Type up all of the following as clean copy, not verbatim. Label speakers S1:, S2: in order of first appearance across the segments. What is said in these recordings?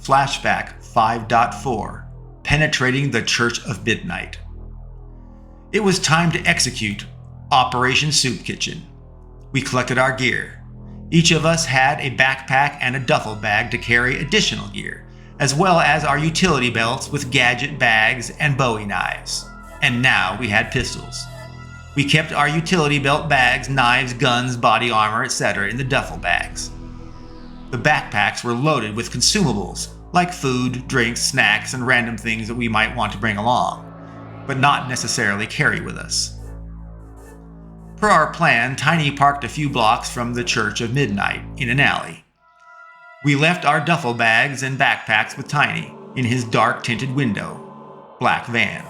S1: Flashback 5.4, Penetrating the Church of Midnight. It was time to execute Operation Soup Kitchen. We collected our gear. Each of us had a backpack and a duffel bag to carry additional gear, as well as our utility belts with gadget bags and Bowie knives. And now we had pistols. We kept our utility belt bags, knives, guns, body armor, etc. in the duffel bags. The backpacks were loaded with consumables, like food, drinks, snacks, and random things that we might want to bring along, but not necessarily carry with us. Per our plan, Tiny parked a few blocks from the Church of Midnight in an alley. We left our duffel bags and backpacks with Tiny in his dark tinted window, black van,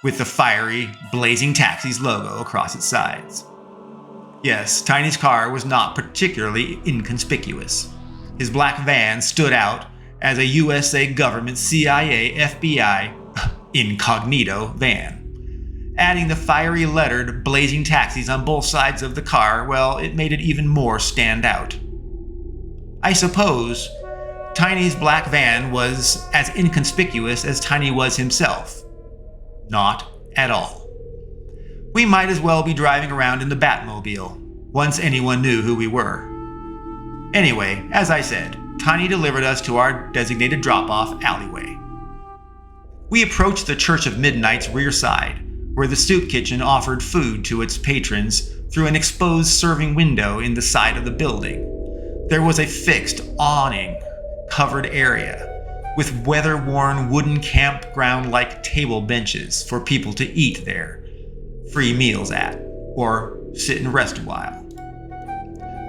S1: with the fiery, blazing taxis logo across its sides. Yes, Tiny's car was not particularly inconspicuous. His black van stood out as a USA government CIA FBI incognito van. Adding the fiery lettered, blazing taxis on both sides of the car, well, it made it even more stand out. I suppose Tiny's black van was as inconspicuous as Tiny was himself. Not at all. We might as well be driving around in the Batmobile, once anyone knew who we were. Anyway, as I said, Tiny delivered us to our designated drop-off alleyway. We approached the Church of Midnight's rear side, where the soup kitchen offered food to its patrons through an exposed serving window in the side of the building. There was a fixed, awning-covered area with weather-worn wooden campground-like table benches for people to eat their free meals at, or sit and rest a while.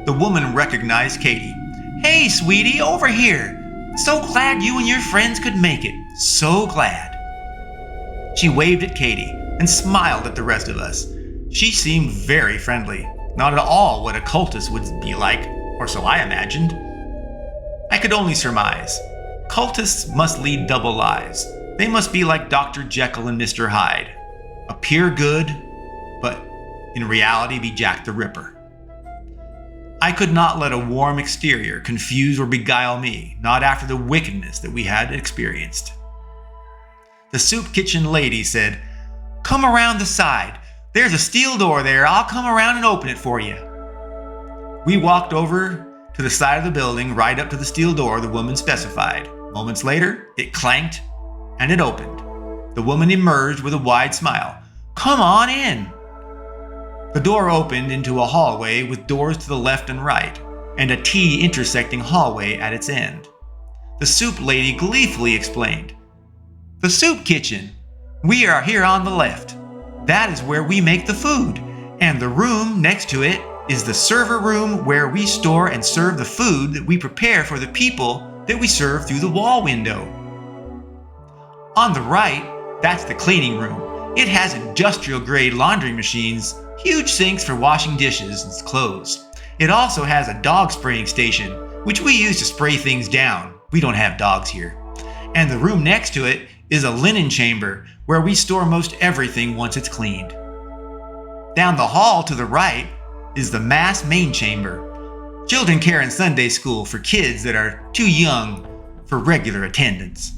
S1: The woman recognized Katie. "Hey, sweetie, over here. So glad you and your friends could make it. So glad." She waved at Katie and smiled at the rest of us. She seemed very friendly, not at all what a cultist would be like, or so I imagined. I could only surmise. Cultists must lead double lives. They must be like Dr. Jekyll and Mr. Hyde. Appear good, but in reality be Jack the Ripper. I could not let a warm exterior confuse or beguile me, not after the wickedness that we had experienced. The soup kitchen lady said, "Come around the side. There's a steel door there. I'll come around and open it for you." We walked over to the side of the building, right up to the steel door the woman specified. Moments later, it clanked and it opened. The woman emerged with a wide smile. "Come on in." The door opened into a hallway with doors to the left and right, and a T-intersecting hallway at its end. The soup lady gleefully explained, "The soup kitchen. We are here on the left. That is where we make the food, and the room next to it is the server room where we store and serve the food that we prepare for the people that we serve through the wall window. On the right, that's the cleaning room. It has industrial-grade laundry machines, huge sinks for washing dishes and clothes. It also has a dog spraying station, which we use to spray things down. We don't have dogs here. And the room next to it is a linen chamber where we store most everything once it's cleaned. Down the hall to the right is the mass main chamber. Children care in Sunday school for kids that are too young for regular attendance.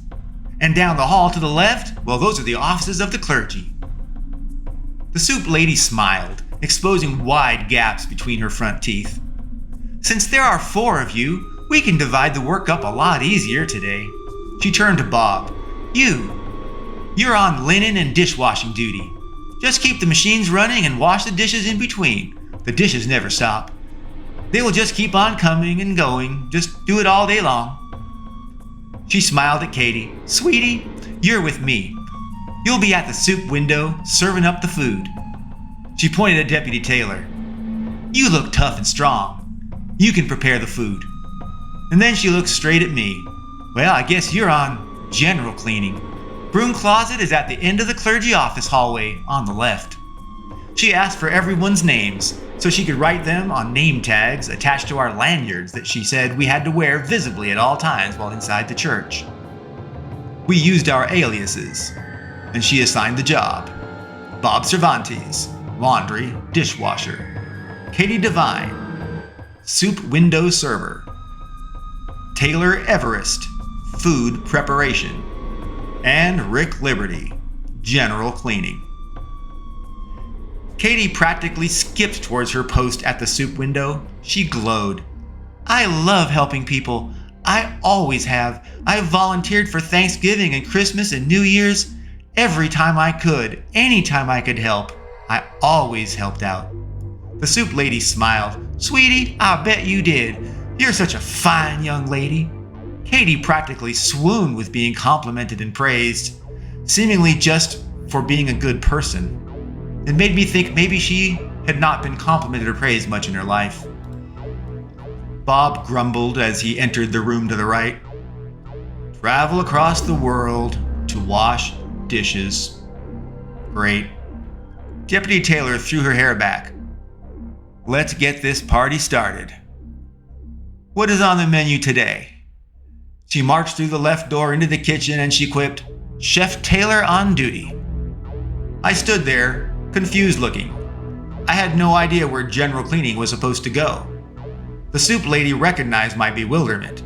S1: And down the hall to the left, well, those are the offices of the clergy." The soup lady smiled, exposing wide gaps between her front teeth. "Since there are 4 of you, we can divide the work up a lot easier today." She turned to Bob. You're on linen and dishwashing duty. Just keep the machines running and wash the dishes in between. The dishes never stop. They will just keep on coming and going. Just do it all day long." She smiled at Katie. "Sweetie, you're with me. You'll be at the soup window serving up the food." She pointed at Deputy Taylor. "You look tough and strong. You can prepare the food." And then she looked straight at me. "Well, I guess you're on general cleaning. Broom closet is at the end of the clergy office hallway on the left." She asked for everyone's names so she could write them on name tags attached to our lanyards that she said we had to wear visibly at all times while inside the church. We used our aliases, and she assigned the job. Bob Cervantes, laundry, dishwasher. Katie Devine, soup window server. Taylor Everest, food preparation, and Rick Liberty, general cleaning. Katie practically skipped towards her post at the soup window. She glowed. "I love helping people. I always have. I volunteered for Thanksgiving and Christmas and New Year's. Every time I could, anytime I could help, I always helped out." The soup lady smiled. "Sweetie, I bet you did. You're such a fine young lady." Katie practically swooned with being complimented and praised, seemingly just for being a good person. It made me think maybe she had not been complimented or praised much in her life. Bob grumbled as he entered the room to the right. "Travel across the world to wash dishes. Great." Deputy Taylor threw her hair back. "Let's get this party started. What is on the menu today?" She marched through the left door into the kitchen and she quipped, "Chef Taylor on duty." I stood there, confused looking. I had no idea where general cleaning was supposed to go. The soup lady recognized my bewilderment.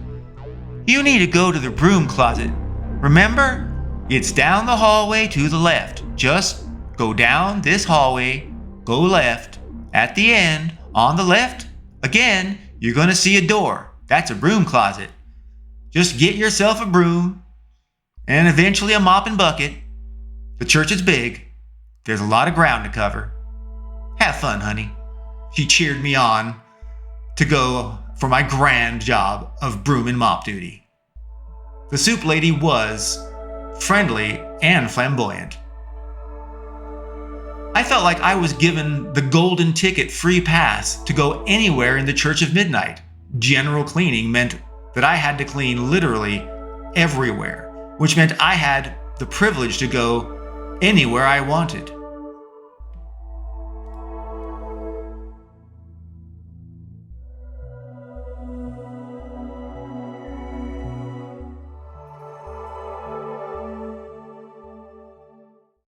S1: "You need to go to the broom closet. Remember? It's down the hallway to the left. Just go down this hallway, go left. At the end, on the left, again, you're going to see a door. That's a broom closet. Just get yourself a broom and eventually a mop and bucket. The church is big. There's a lot of ground to cover. Have fun, honey." She cheered me on to go for my grand job of broom and mop duty. The soup lady was friendly and flamboyant. I felt like I was given the golden ticket free pass to go anywhere in the Church of Midnight. General cleaning meant that I had to clean literally everywhere, which meant I had the privilege to go anywhere I wanted.